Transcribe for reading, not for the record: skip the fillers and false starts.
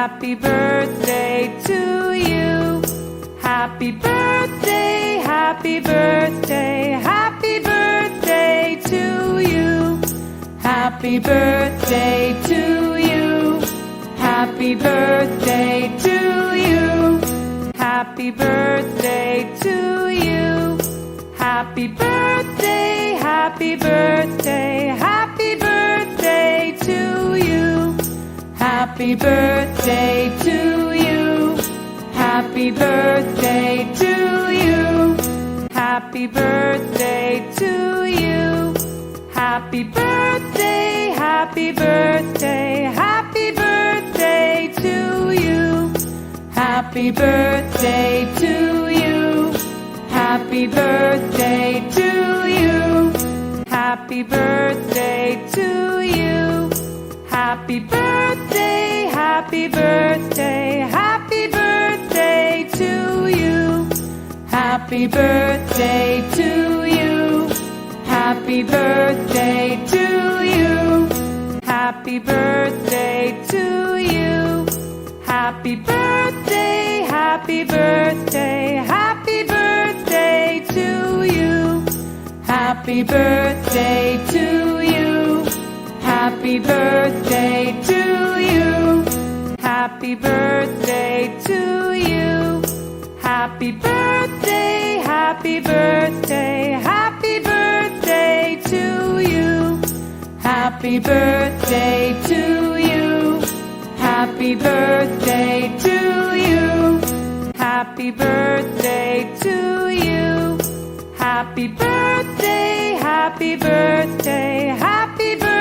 Happy birthday to you. Happy birthday, happy birthday, happy birthday to you. Happy birthday to you. Happy birthday to you. Happy birthday to you. Happy birthday, happy birthday, happy birthday to you. Happy birthday to you. Happy birthday to you. Happy birthday to you. Happy birthday, happy birthday, happy birthday to you. Happy birthday to you. Happy birthday to you. Happy birthday to you. Happy birthday, happy birthday, happy birthday to you. Happy birthday to you. Happy birthday to you. Happy birthday to you. Happy birthday, happy birthday, happy birthday to you. Happy birthday to you. Happy birthday to you. Happy birthday to you. Happy birthday, happy birthday, happy birthday to you. Happy birthday to you. Happy birthday to you. Happy birthday to you. Happy birthday, happy birthday, happy birthday.